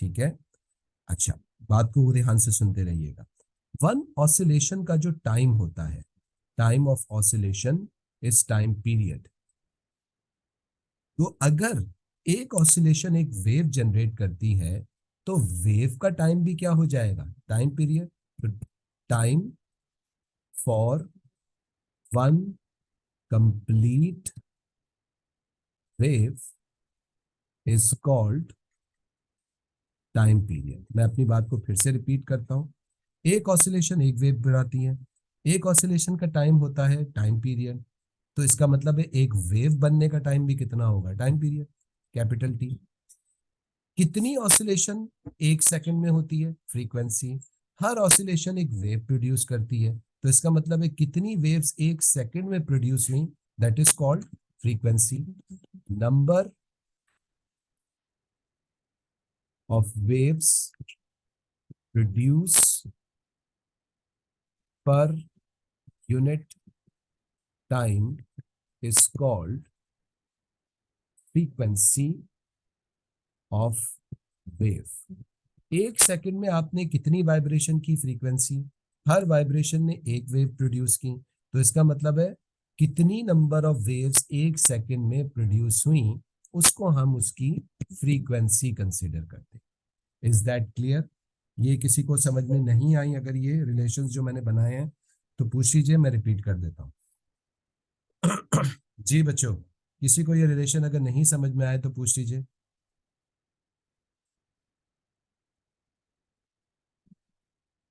ठीक है, अच्छा बात को ध्यान से सुनते रहिएगा। वन ऑसिलेशन का जो टाइम होता है, time of oscillation is time period. तो अगर एक ऑसिलेशन एक वेव जनरेट करती है तो वेव का टाइम भी क्या हो जाएगा, टाइम पीरियड। तो time for one complete wave is called time period. मैं अपनी बात को फिर से रिपीट करता हूं, एक ऑसिलेशन एक वेव बनाती है, एक ऑसिलेशन का टाइम होता है टाइम पीरियड। तो इसका मतलब है एक वेव बनने का टाइम भी कितना होगा, टाइम पीरियड, कैपिटल टी। कितनी ऑसिलेशन एक सेकंड में होती है, फ्रीक्वेंसी। हर ऑसिलेशन एक वेव प्रोड्यूस करती है, तो इसका मतलब है कितनी वेव्स एक सेकंड में प्रोड्यूस हुई, that is called frequency. Number of waves produce per unit time is called frequency of wave. एक सेकंड में आपने कितनी वाइब्रेशन की, फ्रीक्वेंसी। हर वाइब्रेशन ने एक वेव प्रोड्यूस की, तो इसका मतलब है कितनी नंबर ऑफ वेव्स एक सेकंड में प्रोड्यूस हुई, उसको हम उसकी फ्रीक्वेंसी कंसीडर करते हैं। Is that clear? ये किसी को समझ में नहीं आई अगर ये रिलेशंस जो मैंने बनाए हैं तो पूछ लीजिए, मैं रिपीट कर देता हूँ। जी बच्चों, किसी को ये रिलेशन अगर नहीं समझ में आए तो पूछ लीजिए।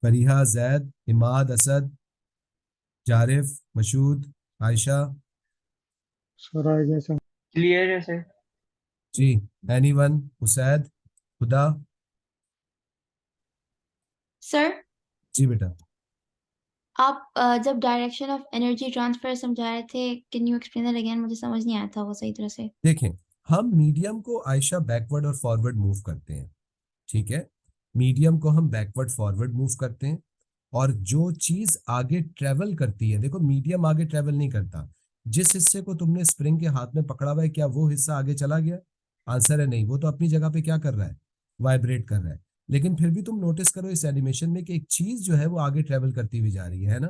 Fariha, Zaid, Imad, Asad, Zarif, Mashood, Ayesha. Sir idea sir. Clear है सर। जी, एनीवन, हुसैद, खुदा। सर जी बेटा। आप जब डायरेक्शन ऑफ एनर्जी ट्रांसफर समझा रहे थे, can you explain that again? मुझे समझ नहीं आया था वो सही तरह से। देखें, हम मीडियम को आयशा बैकवर्ड और फॉरवर्ड मूव करते हैं, ठीक है। मीडियम को हम बैकवर्ड फॉरवर्ड मूव करते हैं, और जो चीज आगे ट्रेवल करती है, देखो मीडियम आगे ट्रेवल नहीं करता। जिस हिस्से को तुमने स्प्रिंग के हाथ में पकड़ा हुआ है, क्या वो हिस्सा आगे चला गया? आंसर है नहीं, वो तो अपनी जगह पे क्या कर रहा है, वाइब्रेट कर रहा है। लेकिन फिर भी तुम नोटिस करो इस एनिमेशन में कि एक चीज जो है वो आगे ट्रेवल करती हुई जा रही है ना।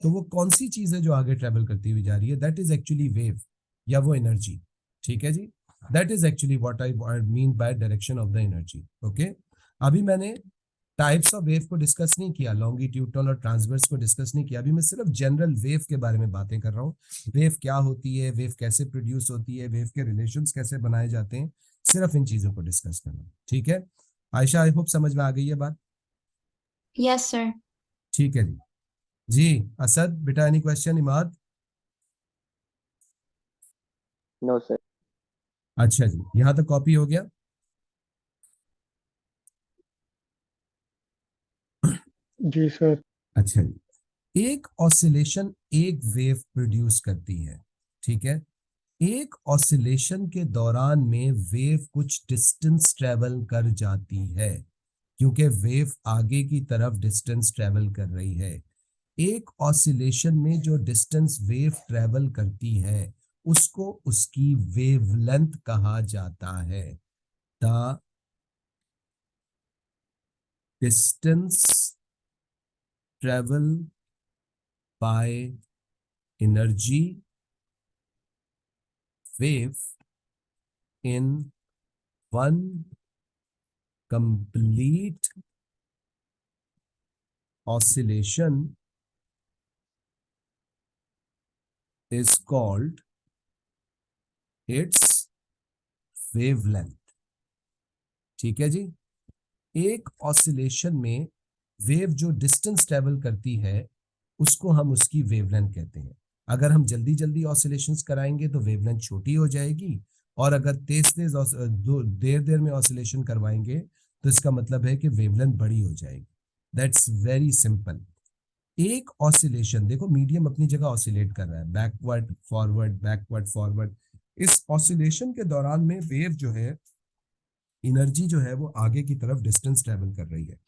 तो वो कौन सी चीज है जो आगे ट्रेवल करती हुई जा रही है? दैट इज एक्चुअली वेव, या वो एनर्जी। ठीक है जी, that is actually what I mean by direction of the energy. Okay, अभी मैंने टाइप्स ऑफ वेव को डिस्कस नहीं किया, लॉन्गिट्यूडनल और ट्रांसवर्स को डिस्कस नहीं किया। अभी मैं सिर्फ जनरल वेव के बारे में बातें कर रहा हूँ। वेव क्या होती है, वेव कैसे प्रोड्यूस होती है, वेव के रिलेशंस कैसे बनाए जाते हैं, सिर्फ इन चीजों को डिस्कस कर रहा हूँ। ठीक है आयशा, आई होप समझ में आ गई है बात। Yes sir. ठीक है जी। जी असद बेटा, any question? Imad? No sir. अच्छा जी, यहाँ तक कॉपी हो गया। जी सर। अच्छा जी, एक ऑसिलेशन एक वेव प्रोड्यूस करती है, ठीक है। एक ऑसिलेशन के दौरान में वेव कुछ डिस्टेंस ट्रेवल कर जाती है, क्योंकि वेव आगे की तरफ डिस्टेंस ट्रेवल कर रही है। एक ऑसिलेशन में जो डिस्टेंस वेव ट्रेवल करती है उसको उसकी वेवलेंथ कहा जाता है। The distance travel by energy wave in one complete oscillation is called its wavelength। ठीक है जी, एक ऑसिलेशन में वेव जो डिस्टेंस ट्रेवल करती है उसको हम उसकी वेवलेंथ कहते हैं। अगर हम जल्दी जल्दी ऑसिलेशंस कराएंगे तो वेवलेंथ छोटी हो जाएगी, और अगर तेज तेज देर देर में ऑसिलेशन करवाएंगे तो इसका मतलब है कि वेवलेंथ बड़ी हो जाएगी। That's very simple. एक ऑसिलेशन, देखो मीडियम अपनी जगह ऑसिलेट कर रहा है, बैकवर्ड फॉरवर्ड बैकवर्ड फॉरवर्ड। इस ऑसिलेशन के दौरान में वेव जो है, एनर्जी जो है वो आगे की तरफ डिस्टेंस ट्रेवल कर रही है।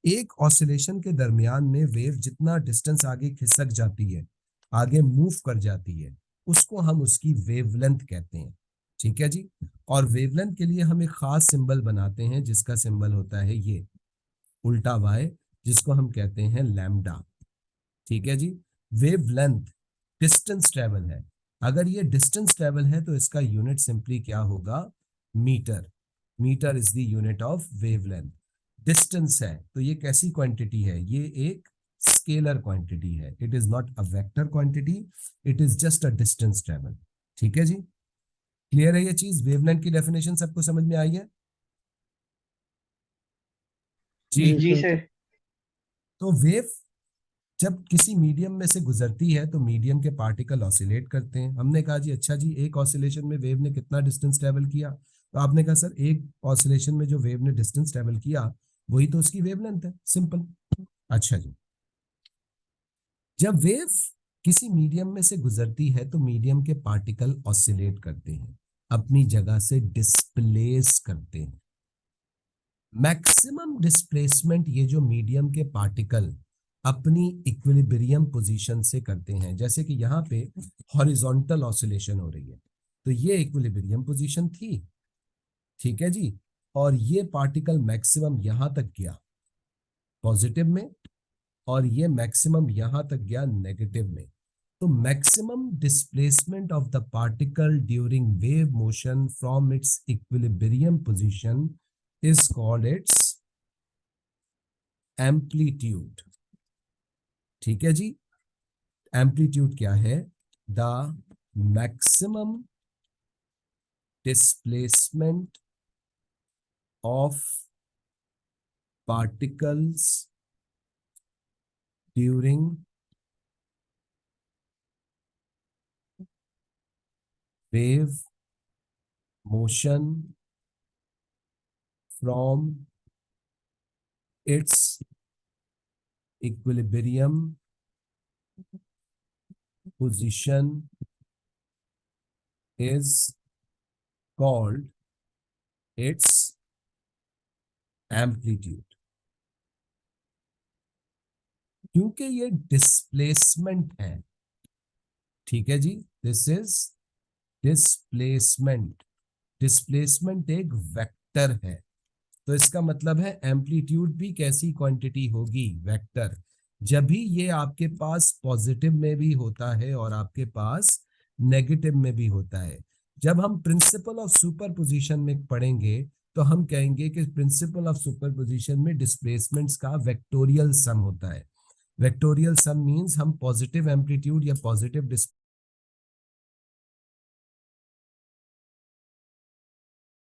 एक ऑसिलेशन के दरमियान में वेव जितना डिस्टेंस आगे खिसक जाती है, आगे मूव कर जाती है, उसको हम उसकी वेवलेंथ कहते हैं। ठीक है जी। और वेवलेंथ के लिए हम एक खास सिंबल बनाते हैं जिसका सिंबल होता है ये उल्टा वाई, जिसको हम कहते हैं लैम्डा। ठीक है जी। वेवलेंथ डिस्टेंस ट्रेवल है। अगर ये डिस्टेंस ट्रेवल है तो इसका यूनिट सिंपली क्या होगा, metre. Metre is the unit of wavelength. Distance है तो ये कैसी क्वांटिटी है, ये एक स्केलर क्वांटिटी है। It is not a vector quantity, it is just a distance travel. ठीक है जी, क्लियर है ये चीज। वेवलेंथ की डेफिनेशन सबको समझ में आई है जी। जी जी सर। सर। तो वेव जब किसी मीडियम में से गुजरती है तो मीडियम के पार्टिकल ऑसिलेट करते हैं। हमने कहा जी अच्छा जी, एक ऑसिलेशन में वेव ने कितना डिस्टेंस ट्रेवल किया, तो आपने कहा सर एक ऑसिलेशन में जो वेव ने डिस्टेंस ट्रेवल किया वही तो उसकी वेवलेंथ है, सिंपल। अच्छा जी, जब वेव किसी मीडियम में से गुजरती है तो मीडियम के पार्टिकल ऑसिलेट करते हैं, अपनी जगह से डिस्प्लेस करते हैं। मैक्सिमम डिस्प्लेसमेंट ये जो मीडियम के पार्टिकल अपनी इक्विलिब्रियम पोजीशन से करते हैं, जैसे कि यहाँ पे हॉरिजॉन्टल ऑसिलेशन हो रही है तो ये इक्विलिब्रियम पोजीशन थी। ठीक है जी। और ये पार्टिकल मैक्सिमम यहां तक गया पॉजिटिव में, और ये मैक्सिमम यहां तक गया नेगेटिव में। तो maximum displacement of the particle during wave motion from its equilibrium position is called its amplitude। ठीक है जी। एम्पलीट्यूड क्या है, the maximum displacement of particles during wave motion from its equilibrium position is called its amplitude। क्योंकि ये displacement है। ठीक है जी, this is displacement. Displacement एक वेक्टर है, तो इसका मतलब है एम्पलीट्यूड भी कैसी क्वांटिटी होगी, वेक्टर। जब भी ये आपके पास पॉजिटिव में भी होता है और आपके पास नेगेटिव में भी होता है। जब हम प्रिंसिपल ऑफ सुपरपोजिशन में पढ़ेंगे तो हम कहेंगे कि प्रिंसिपल ऑफ सुपरपोजिशन में डिस्प्लेसमेंट्स का वेक्टोरियल सम होता है। वेक्टोरियल सम मींस हम पॉजिटिव एम्पलीट्यूड या पॉजिटिव